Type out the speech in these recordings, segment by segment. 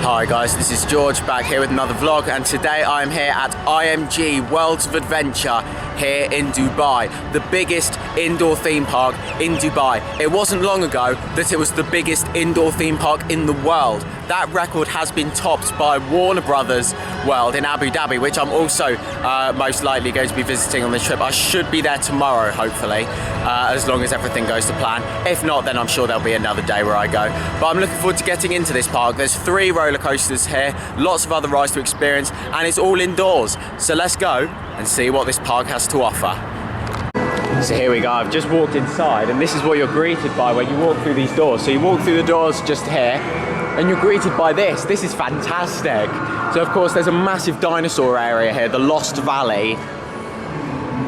Hi guys, this is George back here with another vlog, and today I'm here at IMG Worlds of Adventure here in Dubai, the biggest indoor theme park in Dubai. It wasn't long ago that it was the biggest indoor theme park in the world. That record has been topped by Warner Brothers World in Abu Dhabi, which I'm also most likely going to be visiting on this trip. I should be there tomorrow, hopefully, as long as everything goes to plan. If not, then I'm sure there'll be another day where I go. But I'm looking forward to getting into this park. There's 3 roller coasters here, lots of other rides to experience, and it's all indoors. So let's go and see what this park has to offer. So here we go, I've just walked inside, and this is what you're greeted by when you walk through these doors. So you walk through the doors just here, and you're greeted by this. This is fantastic. So of course there's a massive dinosaur area here, the Lost Valley.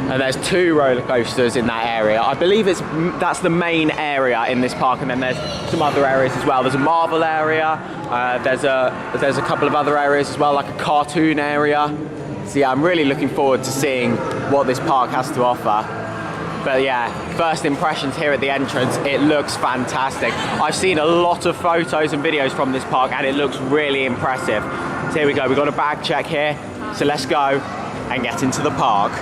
And there's 2 roller coasters in that area. I believe that's the main area in this park, and then there's some other areas as well. There's a Marvel area, there's a couple of other areas as well, like a cartoon area. So yeah, I'm really looking forward to seeing what this park has to offer. But yeah, first impressions here at the entrance, it looks fantastic. I've seen a lot of photos and videos from this park, and it looks really impressive. So here we go, we've got a bag check here. So let's go and get into the park.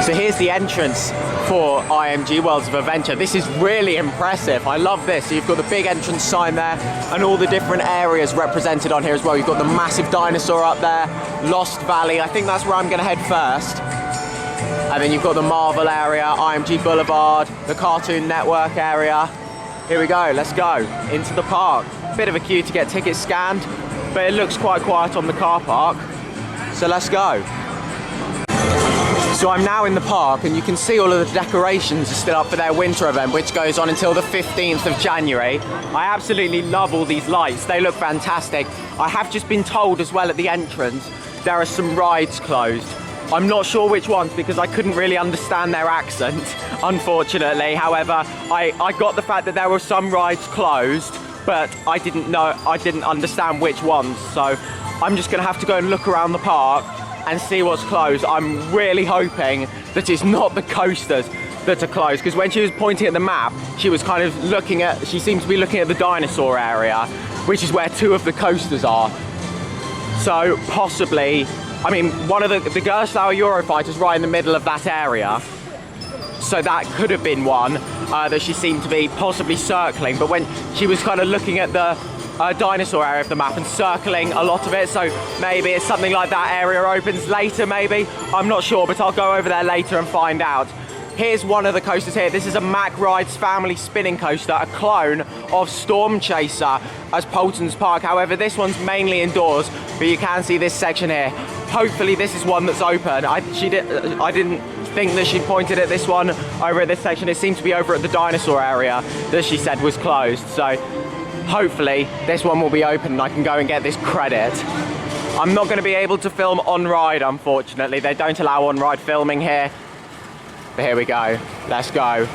So here's the entrance for IMG Worlds of Adventure. This is really impressive. I love this. So you've got the big entrance sign there and all the different areas represented on here as well. You've got the massive dinosaur up there, Lost Valley. I think that's where I'm gonna head first. And then you've got the Marvel area, IMG Boulevard, the Cartoon Network area. Here we go, let's go into the park. Bit of a queue to get tickets scanned, but it looks quite quiet on the car park. So let's go. So I'm now in the park, and you can see all of the decorations are still up for their winter event, which goes on until the 15th of January. I absolutely love all these lights. They look fantastic. I have just been told as well at the entrance, there are some rides closed. I'm not sure which ones because I couldn't really understand their accent, unfortunately. However, I got the fact that there were some rides closed, but I didn't understand which ones. So I'm just gonna have to go and look around the park and see what's closed. I'm really hoping that it's not the coasters that are closed, because when she was pointing at the map, she was kind of she seemed to be looking at the dinosaur area, which is where 2 of the coasters are. So possibly, I mean, one of the Gerstlauer Eurofighter's right in the middle of that area. So that could have been one that she seemed to be possibly circling, but when she was kind of looking at the dinosaur area of the map and circling a lot of it, so maybe it's something like that area opens later, maybe. I'm not sure, but I'll go over there later and find out. Here's one of the coasters here. This is a Mack Rides family spinning coaster, a clone of Storm Chaser as Poulton's Park. However, this one's mainly indoors, but you can see this section here. Hopefully this is one that's open. I didn't think that she pointed at this one over at this section. It seemed to be over at the dinosaur area that she said was closed. So hopefully this one will be open and I can go and get this credit. I'm not going to be able to film on ride, unfortunately. They don't allow on ride filming here. But here we go. Let's go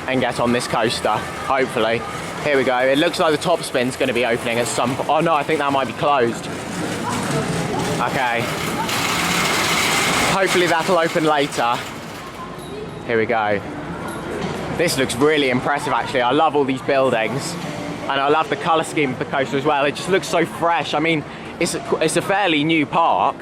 and get on this coaster, hopefully. Here we go. It looks like the top spin's going to be opening at some point. Oh no, I think that might be closed. Okay. Hopefully that'll open later. Here we go. This looks really impressive, actually. I love all these buildings. And I love the colour scheme of the coaster as well. It just looks so fresh. I mean, it's a fairly new park,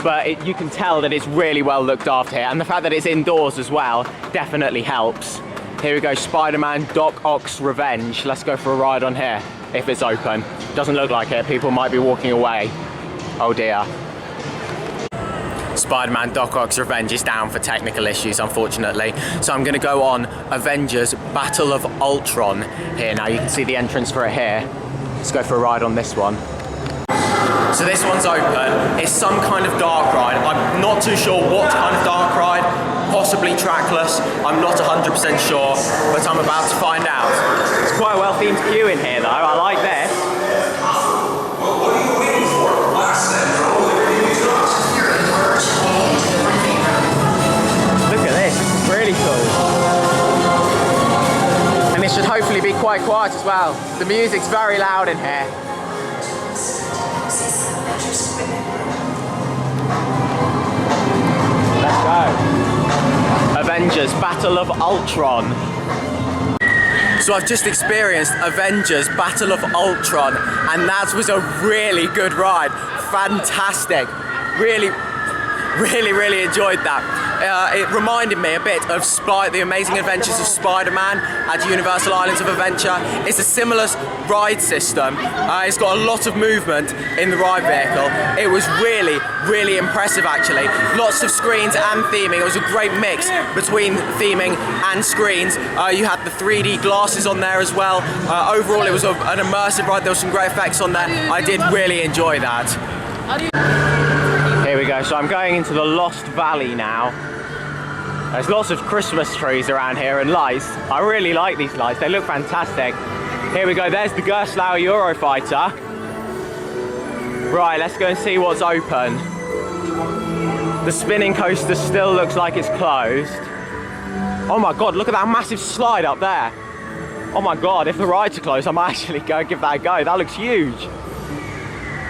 but you can tell that it's really well looked after here. And the fact that it's indoors as well definitely helps. Here we go, Spider-Man Doc Ock's Revenge. Let's go for a ride on here, if it's open. Doesn't look like it, people might be walking away. Oh dear. Spider-Man Doc Ock's Revenge is down for technical issues, unfortunately. So I'm gonna go on Avengers Battle of Ultron here. Now you can see the entrance for it here. Let's go for a ride on this one. So this one's open. It's some kind of dark ride. I'm not too sure what kind of dark ride. Possibly trackless. I'm not 100% sure, but I'm about to find out. It's quite a well-themed queue in here though. I like this. Look at this. This is really cool. And this should hopefully be quite quiet as well. The music's very loud in here. Let's go. Avengers Battle of Ultron. So I've just experienced Avengers Battle of Ultron, and that was a really good ride. Fantastic. Really enjoyed that. It reminded me a bit of The Amazing Adventures of Spider-Man at Universal Islands of Adventure. It's a similar ride system. It's got a lot of movement in the ride vehicle. It was really impressive actually. Lots of screens and theming. It was a great mix between theming and screens. You had the 3D glasses on there as well. Overall it was an immersive ride. There were some great effects on there. I did really enjoy that. Here we go, so I'm going into the Lost Valley now. There's lots of Christmas trees around here and lights. I really like these lights, they look fantastic. Here we go, there's the Gerstlauer Eurofighter. Right, let's go and see what's open. The spinning coaster still looks like it's closed. Oh my god, look at that massive slide up there. Oh my god, if the rides are closed, I might actually go and give that a go. That looks huge.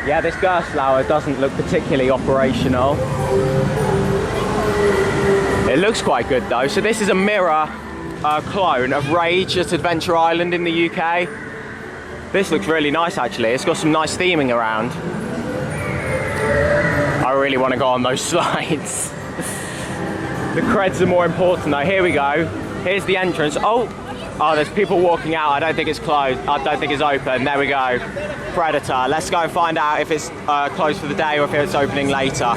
Yeah, this Gerstlauer doesn't look particularly operational. It looks quite good though. So this is a mirror clone of Rage at Adventure Island in the UK. This looks really nice actually. It's got some nice theming around. I really want to go on those slides. The creds are more important though. Here we go. Here's the entrance. Oh, there's people walking out. I don't think it's closed. I don't think it's open. There we go. Predator. Let's go and find out if it's closed for the day or if it's opening later.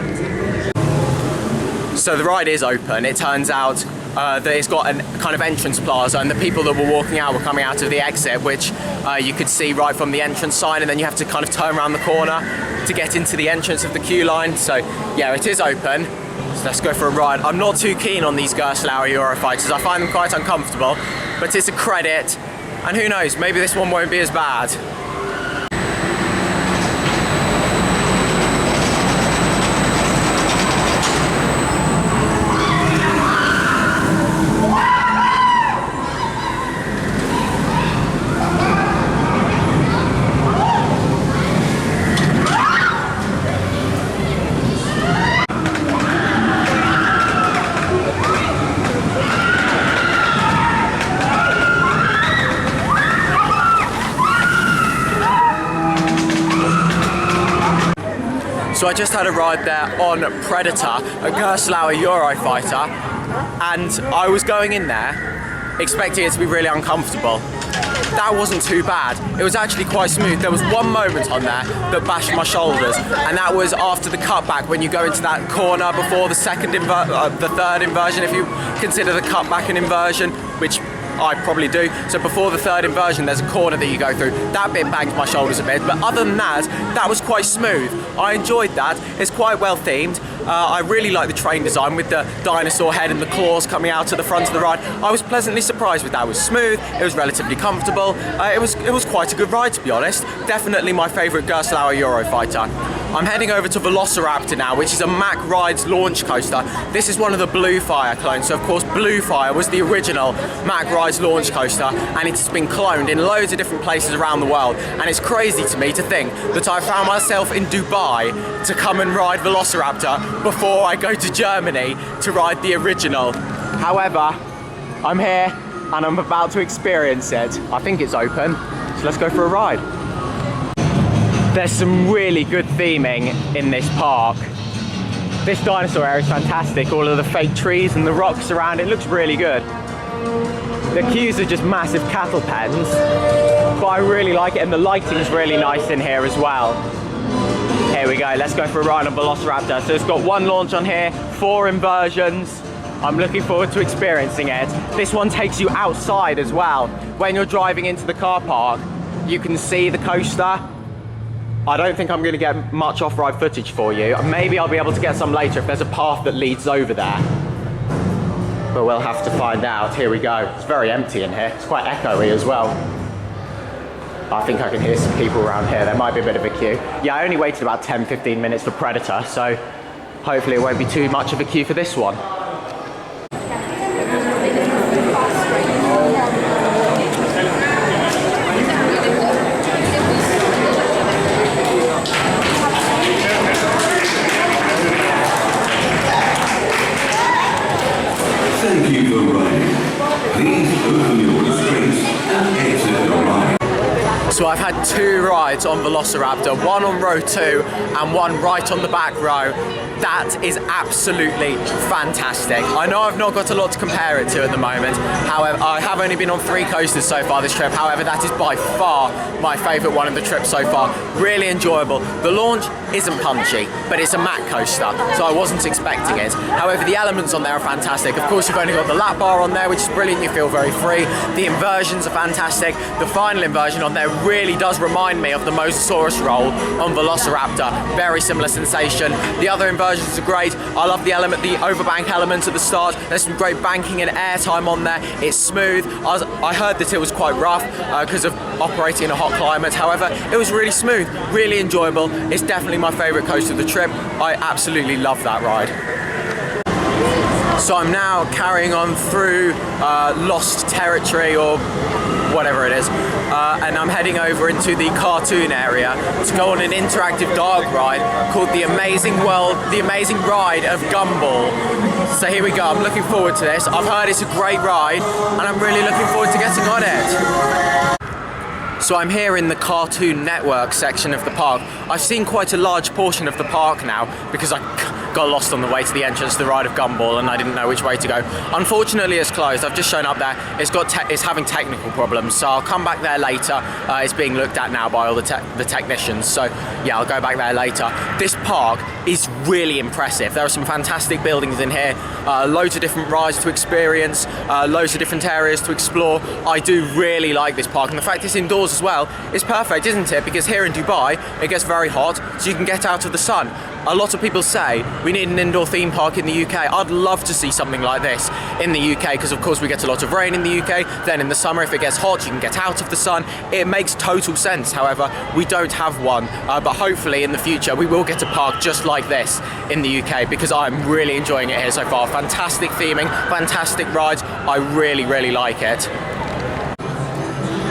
So the ride is open. It turns out that it's got a kind of entrance plaza, and the people that were walking out were coming out of the exit, which you could see right from the entrance sign, and then you have to kind of turn around the corner to get into the entrance of the queue line. So yeah, it is open. So let's go for a ride. I'm not too keen on these Gerstlauer Eurofighters. I find them quite uncomfortable, but it's a credit, and who knows, maybe this one won't be as bad. So I just had a ride there on Predator, a Gerstlauer Eurofighter, and I was going in there expecting it to be really uncomfortable. That wasn't too bad. It was actually quite smooth. There was one moment on there that bashed my shoulders, and that was after the cutback when you go into that corner before the third inversion, if you consider the cutback an inversion, which I probably do. So before the third inversion, there's a corner that you go through. That bit banged my shoulders a bit, but other than that, that was quite smooth. I enjoyed that. It's quite well themed. I really like the train design with the dinosaur head and the claws coming out to the front of the ride. I was pleasantly surprised with that. It was smooth, it was relatively comfortable. It was quite a good ride, to be honest. Definitely my favourite Gerstlauer Eurofighter. I'm heading over to Velociraptor now, which is a Mack Rides launch coaster. This is one of the Blue Fire clones. So of course Blue Fire was the original Mack Rides launch coaster, and it's been cloned in loads of different places around the world. And it's crazy to me to think that I found myself in Dubai to come and ride Velociraptor before I go to Germany to ride the original. However, I'm here and I'm about to experience it. I think it's open, so let's go for a ride. There's some really good theming in this park. This dinosaur area is fantastic. All of the fake trees and the rocks around it looks really good. The queues are just massive cattle pens, but I really like it, and the lighting is really nice in here as well. Here we go, let's go for a ride on Velociraptor. So it's got one launch on here, 4 inversions. I'm looking forward to experiencing it. This one takes you outside as well. When you're driving into the car park, you can see the coaster. I don't think I'm going to get much off-ride footage for you. Maybe I'll be able to get some later if there's a path that leads over there. But we'll have to find out. Here we go. It's very empty in here. It's quite echoey as well. I think I can hear some people around here. There might be a bit of a queue. Yeah, I only waited about 10-15 minutes for Predator, so hopefully it won't be too much of a queue for this one. Thank you for riding. Please open your restraints and had 2 rides on Velociraptor, one on row 2 and one right on the back row. That is absolutely fantastic. I know I've not got a lot to compare it to at the moment. However, I have only been on 3 coasters so far this trip. However, that is by far my favourite one of the trip so far. Really enjoyable. The launch isn't punchy, but it's a mat coaster, so I wasn't expecting it. However, the elements on there are fantastic. Of course, you've only got the lap bar on there, which is brilliant. You feel very free. The inversions are fantastic. The final inversion on there really does remind me of the Mosasaurus roll on Velociraptor. Very similar sensation. The other inversions are great. I love the overbank element at the start. There's some great banking and airtime on there. It's smooth. I heard that it was quite rough because of operating in a hot climate. However, it was really smooth, really enjoyable. It's definitely my favourite coaster of the trip. I absolutely love that ride. So I'm now carrying on through Lost Territory, or whatever it is, and I'm heading over into the cartoon area to go on an interactive dark ride called the Amazing Ride of Gumball. So here we go, I'm looking forward to this. I've heard it's a great ride and I'm really looking forward to getting on it. So I'm here in the Cartoon Network section of the park. I've seen quite a large portion of the park now because I got lost on the way to the entrance to the Ride of Gumball and I didn't know which way to go. Unfortunately, it's closed. I've just shown up there. It's having technical problems, so I'll come back there later. It's being looked at now by all the technicians, so yeah, I'll go back there later. This park is really impressive. There are some fantastic buildings in here, loads of different rides to experience, loads of different areas to explore. I do really like this park, and the fact it's indoors as well is perfect, isn't it? Because here in Dubai, it gets very hot, so you can get out of the sun. A lot of people say we need an indoor theme park in the UK. I'd love to see something like this in the UK because of course we get a lot of rain in the UK. Then in the summer, if it gets hot, you can get out of the sun. It makes total sense. However, we don't have one, but hopefully in the future we will get a park just like this in the UK because I'm really enjoying it here so far. Fantastic theming, fantastic rides. I really, really like it.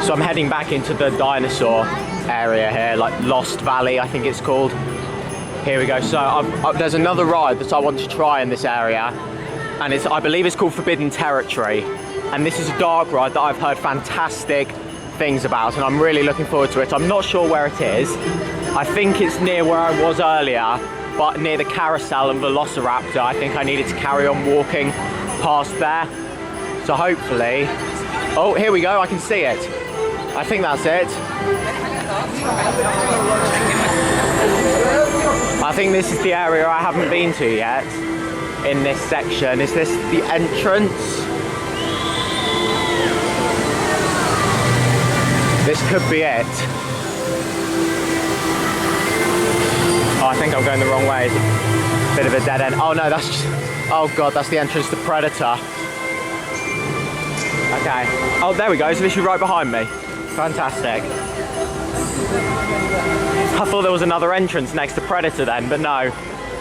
So I'm heading back into the dinosaur area here, like Lost Valley, I think it's called. Here we go. So there's another ride that I want to try in this area, and I believe it's called Forbidden Territory. And this is a dark ride that I've heard fantastic things about, and I'm really looking forward to it. I'm not sure where it is. I think it's near where I was earlier, but near the carousel and Velociraptor. I think I needed to carry on walking past there. So hopefully, oh, here we go. I can see it. I think that's it. I think this is the area I haven't been to yet in this section. Is this the entrance? This could be it. Oh, I think I'm going the wrong way. Bit of a dead end. Oh no, that's just, oh god, that's the entrance to Predator. Okay. Oh, there we go. It's literally right behind me. Fantastic. I thought there was another entrance next to Predator then, but no.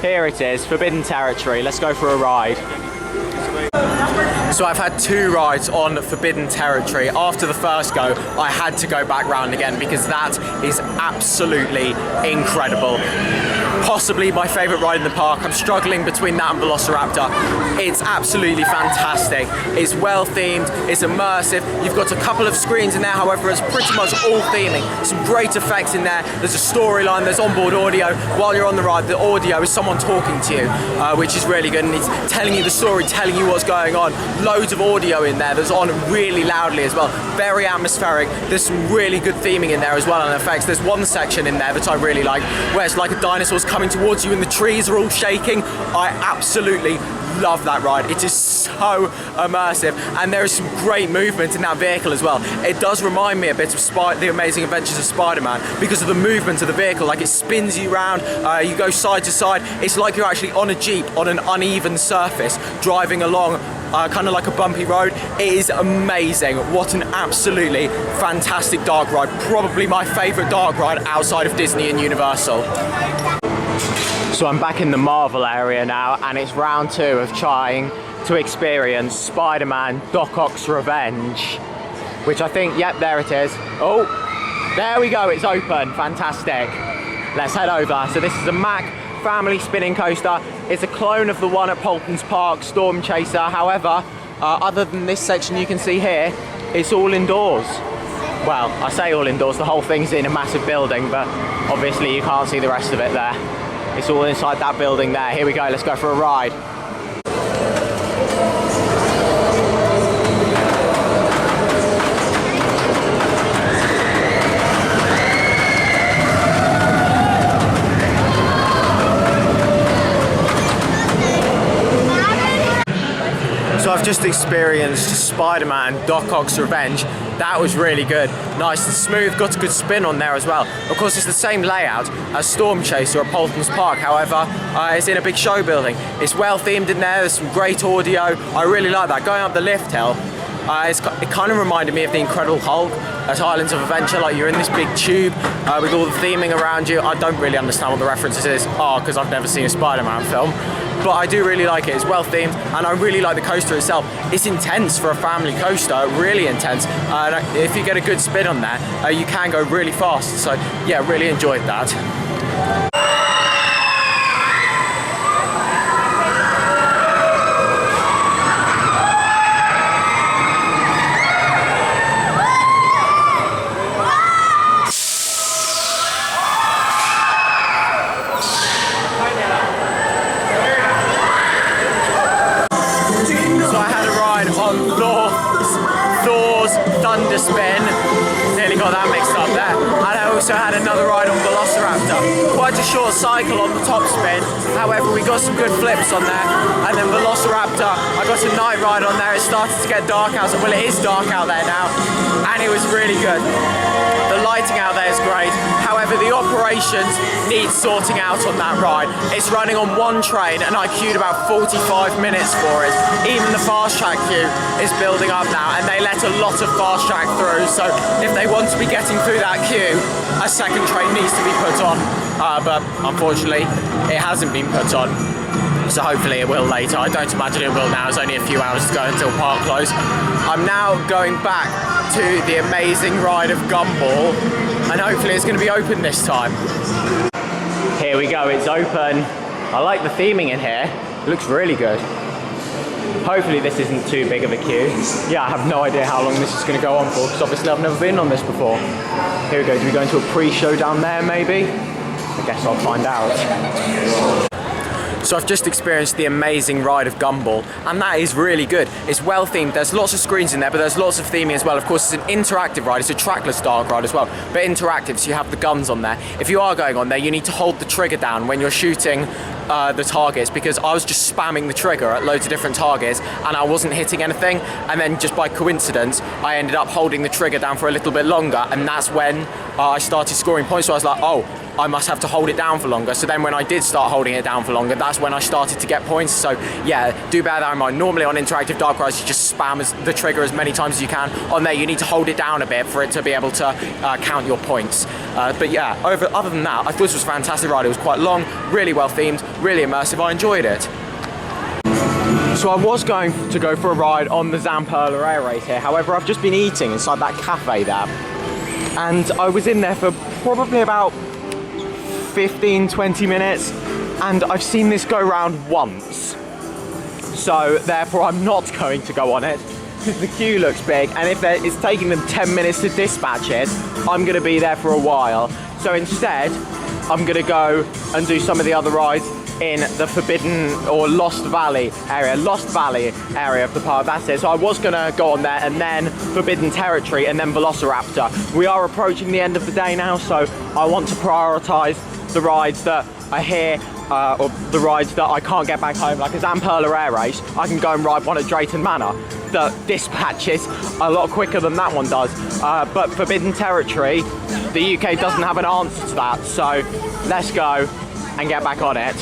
Here it is, Forbidden Territory. Let's go for a ride. So I've had 2 rides on Forbidden Territory. After the first go, I had to go back round again because that is absolutely incredible. Possibly my favourite ride in the park. I'm struggling between that and Velociraptor. It's absolutely fantastic. It's well themed, it's immersive. You've got a couple of screens in there, however, it's pretty much all theming. Some great effects in there. There's a storyline, there's onboard audio. While you're on the ride, the audio is someone talking to you, which is really good, and it's telling you the story, telling you what's going on. Loads of audio in there that's on really loudly as well. Very atmospheric. There's some really good theming in there as well, and effects. There's one section in there that I really like, where it's like a dinosaur's coming towards you and the trees are all shaking. I absolutely love that ride. It is so immersive, and there is some great movement in that vehicle as well. It does remind me a bit of The Amazing Adventures of Spider-Man because of the movement of the vehicle. Like, it spins you around, you go side to side. It's like you're actually on a Jeep on an uneven surface driving along kind of like a bumpy road. It is amazing. What an absolutely fantastic dark ride. Probably my favourite dark ride outside of Disney and Universal. So I'm back in the Marvel area now, and it's round 2 of trying to experience Spider-Man Doc Ock's Revenge, which I think, yep, there it is. Oh, there we go, it's open, fantastic. Let's head over. So this is a Mack family spinning coaster. It's a clone of the one at Polton's Park, Storm Chaser. However, other than this section you can see here, it's all indoors. well, I say all indoors, the whole thing's in a massive building, but obviously you can't see the rest of it there. It's all inside that building there. Here we go, let's go for a ride. So I've just experienced Spider-Man Doc Ock's Revenge. That was really good. Nice and smooth, got a good spin on there as well. Of course, it's the same layout as Storm Chaser at Paulton's Park. However, it's in a big show building. It's well themed in there, there's some great audio. I really like that. Going up the lift hill, it kind of reminded me of the Incredible Hulk at Islands of Adventure, like you're in this big tube with all the theming around you. I don't really understand what the references is, because I've never seen a Spider-Man film. But I do really like it. It's well themed, and I really like the coaster itself. It's intense for a family coaster, really intense. If you get a good spin on there, you can go really fast. So yeah, really enjoyed that. Spin, nearly got that mixed up there. And I also had another ride on Velociraptor. Quite a short cycle on the top spin, however we got some good flips on there. And then Velociraptor, I got a night ride on there. It started to get dark out, well it is dark out there now, and it was really good. The lighting out there is great, however the operations need sorting out on that ride. It's running on one train and I queued about 45 minutes for it. Even the fast track queue is building up now, and they let a lot of fast track through, so if they want to be getting through that queue, a second train needs to be put on, but unfortunately it hasn't been put on, so hopefully it will later. I don't imagine it will now, it's only a few hours to go until park close. I'm now going back to the amazing ride of Gumball, and hopefully it's going to be open this time. Here we go, it's open. I like the theming in here, it looks really good. Hopefully this isn't too big of a queue. Yeah, I have no idea how long this is going to go on for, because obviously I've never been on this before. Here we go, do we go into a pre-show down there maybe? I guess I'll find out. So I've just experienced the amazing ride of Gumball, and that is really good. It's well themed, there's lots of screens in there, but there's lots of theming as well. Of course, it's an interactive ride, it's a trackless dark ride as well, but interactive, so you have the guns on there. If you are going on there, you need to hold the trigger down when you're shooting the targets, because I was just spamming the trigger at loads of different targets and I wasn't hitting anything, and then just by coincidence I ended up holding the trigger down for a little bit longer, and that's when I started scoring points. So I was like, oh, I must have to hold it down for longer. So then when I did start holding it down for longer, that's when I started to get points. So yeah, do bear that in mind. Normally on interactive dark rides, you just spam the trigger as many times as you can. On there, you need to hold it down a bit for it to be able to count your points. But yeah, other than that, I thought this was a fantastic ride. It was quite long, really well themed, really immersive. I enjoyed it. So I was going to go for a ride on the Zamperla Air Race here. However, I've just been eating inside that cafe there, and I was in there for probably about 15-20 minutes, and I've seen this go round once, so therefore I'm not going to go on it because the queue looks big, and if it's taking them 10 minutes to dispatch it, I'm going to be there for a while. So instead I'm going to go and do some of the other rides in the Forbidden or Lost Valley area of the park. That's it. So I was going to go on there, and then Forbidden Territory, and then Velociraptor. We are approaching the end of the day now, so I want to prioritise the rides that are here, or the rides that I can't get back home, like a Zamperla Air Race. I can go and ride one at Drayton Manor that dispatches a lot quicker than that one does. But Forbidden Territory, the UK doesn't have an answer to that, so let's go and get back on it.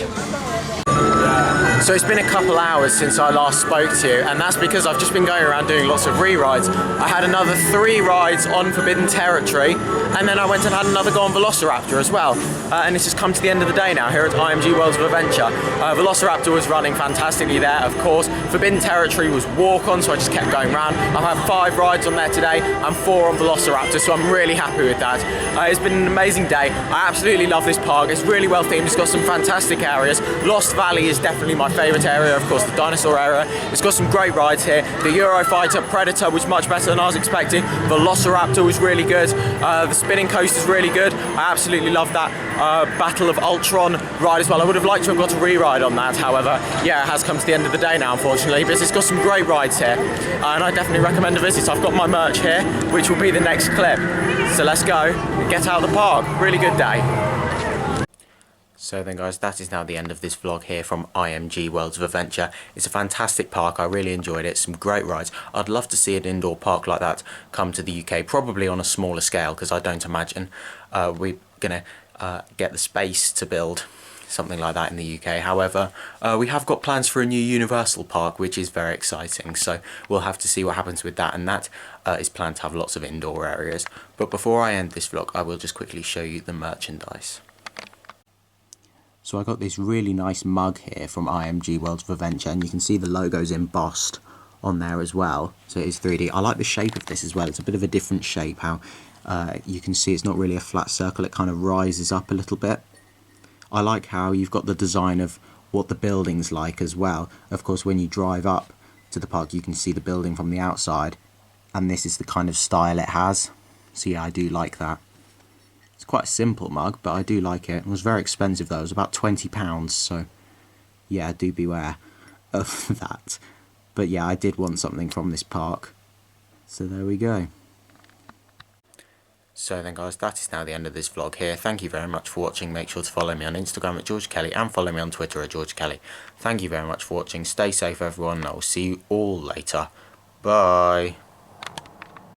So it's been a couple hours since I last spoke to you, and that's because I've just been going around doing lots of re-rides. I had another 3 rides on Forbidden Territory, and then I went and had another go on Velociraptor as well. And this has come to the end of the day now here at IMG Worlds of Adventure. Velociraptor was running fantastically there, of course. Forbidden Territory was walk-on, so I just kept going around. I've had 5 rides on there today and 4 on Velociraptor, so I'm really happy with that. It's been an amazing day. I absolutely love this park. It's really well themed. It's got some fantastic areas. Lost Valley is definitely my favourite area, of course the dinosaur area. It's got some great rides here. The Eurofighter Predator was much better than I was expecting. Velociraptor was really good. The spinning coaster is really good. I absolutely love that Battle of Ultron ride as well. I would have liked to have got a re-ride on that, however, yeah, it has come to the end of the day now, unfortunately, but it's got some great rides here, and I definitely recommend a visit. I've got my merch here, which will be the next clip. So let's go and get out of the park. Really good day. So then guys, that is now the end of this vlog here from IMG Worlds of Adventure. It's a fantastic park, I really enjoyed it, some great rides. I'd love to see an indoor park like that come to the UK, probably on a smaller scale, because I don't imagine we're going to get the space to build something like that in the UK. However, we have got plans for a new Universal Park, which is very exciting, so we'll have to see what happens with that, and that is planned to have lots of indoor areas. But before I end this vlog, I will just quickly show you the merchandise. So I got this really nice mug here from IMG Worlds of Adventure, and you can see the logo's embossed on there as well, so it is 3D. I like the shape of this as well. It's a bit of a different shape, how you can see it's not really a flat circle, it kind of rises up a little bit. I like how you've got the design of what the building's like as well. Of course, when you drive up to the park, you can see the building from the outside, and this is the kind of style it has. So yeah, I do like that. It's quite a simple mug, but I do like it. It was very expensive though, it was about £20, so yeah, do beware of that. But yeah, I did want something from this park, so there we go. So then guys, that is now the end of this vlog here. Thank you very much for watching. Make sure to follow me on Instagram at George Kelly and follow me on Twitter at George Kelly. Thank you very much for watching. Stay safe everyone, and I will see you all later. Bye.